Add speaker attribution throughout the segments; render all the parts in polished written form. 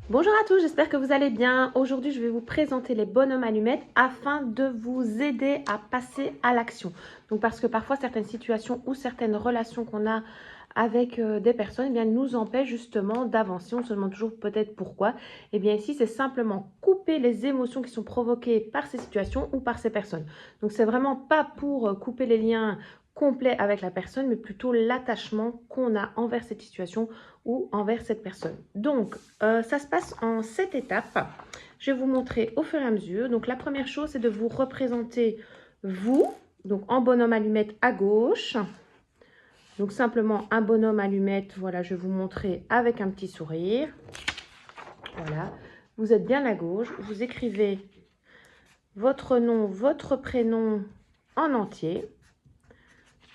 Speaker 1: Bonjour à tous, j'espère que vous allez bien. Aujourd'hui, je vais vous présenter les bonhommes allumettes afin de vous aider à passer à l'action. Donc, parce que parfois, certaines situations ou certaines relations qu'on a avec des personnes, eh bien, nous empêchent justement d'avancer. On se demande toujours peut-être pourquoi. Eh bien, ici, c'est simplement couper les émotions qui sont provoquées par ces situations ou par ces personnes. Donc, c'est vraiment pas pour couper les liens complets avec la personne, mais plutôt l'attachement qu'on a envers cette situation ou envers cette personne. Donc, ça se passe en 7 étapes. Je vais vous montrer au fur et à mesure. Donc, la première chose, c'est de vous représenter vous, donc en bonhomme allumette à gauche. Donc, simplement un bonhomme allumette, voilà, je vais vous montrer avec un petit sourire. Voilà, vous êtes bien à gauche. Vous écrivez votre nom, votre prénom en entier.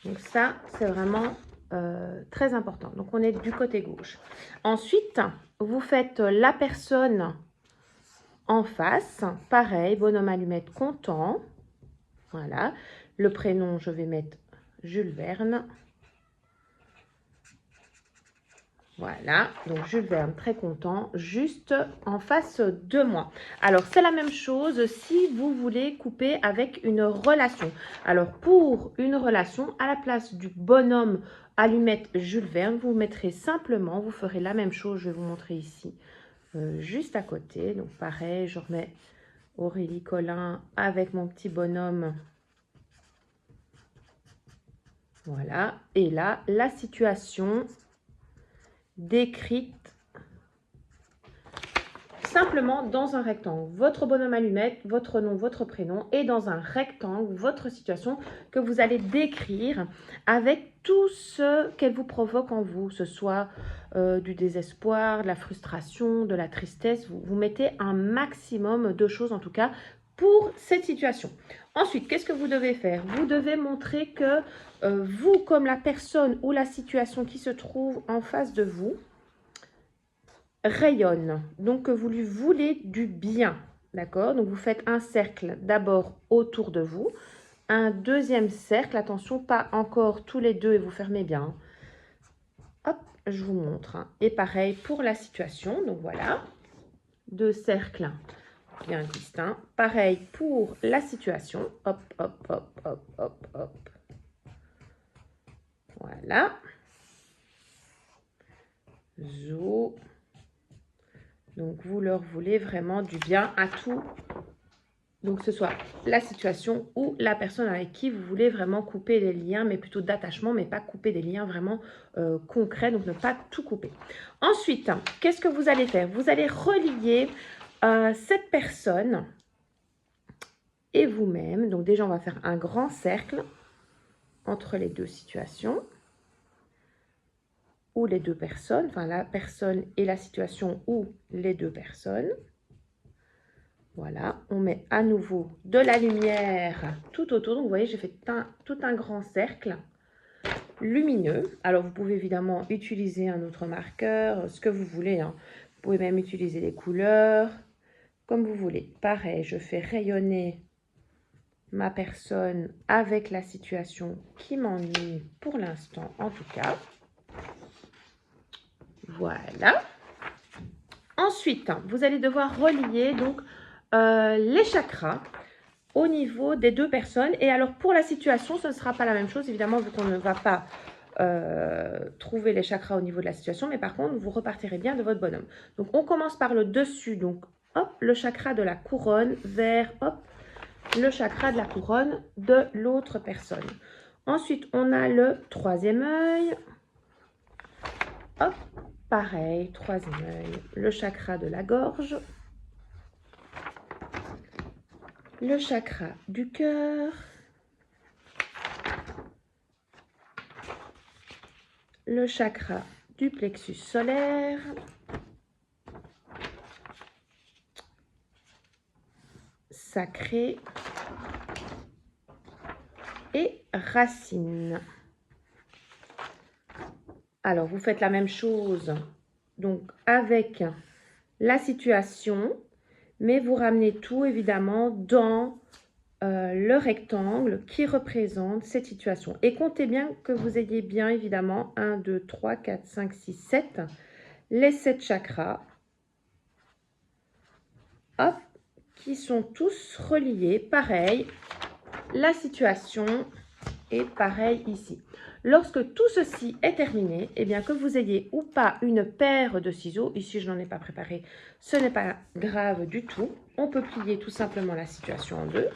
Speaker 1: Donc, ça, c'est vraiment très important. Donc, on est du côté gauche. Ensuite, vous faites la personne en face. Pareil, bonhomme allumette content. Voilà. Le prénom, je vais mettre Jules Verne. Voilà, donc Jules Verne, très content, juste en face de moi. Alors, c'est la même chose si vous voulez couper avec une relation. Alors, pour une relation, à la place du bonhomme allumette Jules Verne, vous mettrez simplement, vous ferez la même chose, je vais vous montrer ici, juste à côté. Donc, pareil, je remets Aurélie Collin avec mon petit bonhomme. Voilà, et là, la situation décrite simplement dans un rectangle. Votre bonhomme allumette, votre nom, votre prénom, et dans un rectangle, votre situation que vous allez décrire avec tout ce qu'elle vous provoque en vous, que ce soit du désespoir, de la frustration, de la tristesse. Vous mettez un maximum de choses, en tout cas, pour cette situation. Ensuite, qu'est-ce que vous devez faire? Vous devez montrer que vous, comme la personne ou la situation qui se trouve en face de vous, rayonne, donc que vous lui voulez du bien, d'accord? Donc vous faites un cercle d'abord autour de vous, un deuxième cercle, attention, pas encore tous les deux et vous fermez bien. Hop, je vous montre. Hein. Et pareil pour la situation, donc voilà, deux cercles bien distincts. Pareil pour la situation, hop, hop, hop, hop, hop, hop. Voilà. Zo. Donc, vous leur voulez vraiment du bien à tout. Donc, que ce soit la situation ou la personne avec qui vous voulez vraiment couper les liens, mais plutôt d'attachement, mais pas couper des liens vraiment concrets, donc ne pas tout couper. Ensuite, qu'est-ce que vous allez faire? Vous allez relier cette personne et vous-même. Donc, déjà, on va faire un grand cercle entre les deux situations ou les deux personnes, enfin la personne et la situation ou les deux personnes. Voilà, on met à nouveau de la lumière tout autour. Donc, vous voyez, j'ai fait tout un grand cercle lumineux. Alors, vous pouvez évidemment utiliser un autre marqueur, ce que vous voulez. Hein. Vous pouvez même utiliser des couleurs, comme vous voulez. Pareil, je fais rayonner ma personne avec la situation qui m'ennuie pour l'instant, en tout cas. Voilà. Ensuite, vous allez devoir relier donc les chakras au niveau des deux personnes. Et alors, pour la situation, ce ne sera pas la même chose, évidemment, vu qu'on ne va pas trouver les chakras au niveau de la situation. Mais par contre, vous repartirez bien de votre bonhomme. Donc, on commence par le dessus. Donc, hop, le chakra de la couronne vers, hop, le chakra de la couronne de l'autre personne. Ensuite, on a le troisième œil. Hop, pareil, troisième œil. Le chakra de la gorge. Le chakra du cœur. Le chakra du plexus solaire. Sacré. Et racine. Alors, vous faites la même chose donc avec la situation, mais vous ramenez tout évidemment dans le rectangle qui représente cette situation. Et comptez bien que vous ayez bien évidemment 1, 2, 3, 4, 5, 6, 7, les 7 chakras hop, qui sont tous reliés. Pareil, la situation est pareil ici. Lorsque tout ceci est terminé, eh bien que vous ayez ou pas une paire de ciseaux, ici je n'en ai pas préparé, ce n'est pas grave du tout. On peut plier tout simplement la situation en deux.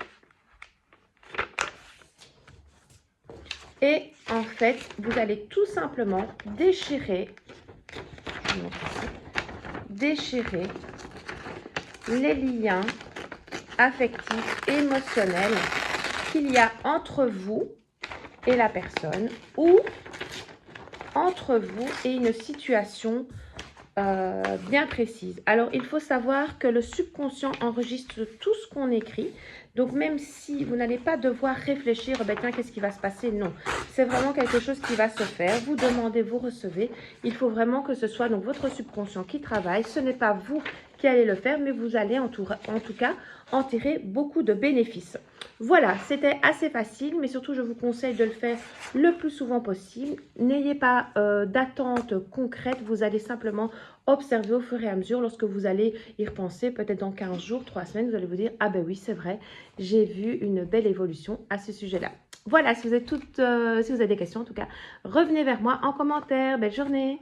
Speaker 1: Et en fait, vous allez tout simplement déchirer, je vous montre ici, déchirer les liens affectifs, émotionnels qu'il y a entre vous et la personne ou entre vous et une situation bien précise. Alors, il faut savoir que le subconscient enregistre tout ce qu'on écrit. Donc, même si vous n'allez pas devoir réfléchir, ben, tiens, qu'est-ce qui va se passer? Non, c'est vraiment quelque chose qui va se faire. Vous demandez, vous recevez. Il faut vraiment que ce soit donc votre subconscient qui travaille. Ce n'est pas vous qui allez le faire, mais vous allez en tout cas en tirer beaucoup de bénéfices. Voilà, c'était assez facile, mais surtout, je vous conseille de le faire le plus souvent possible. N'ayez pas d'attente concrète. Vous allez simplement observer au fur et à mesure. Lorsque vous allez y repenser, peut-être dans 15 jours, 3 semaines, vous allez vous dire « Ah ben oui, c'est vrai, j'ai vu une belle évolution à ce sujet-là. » Voilà, si vous avez des questions, en tout cas, revenez vers moi en commentaire. Belle journée!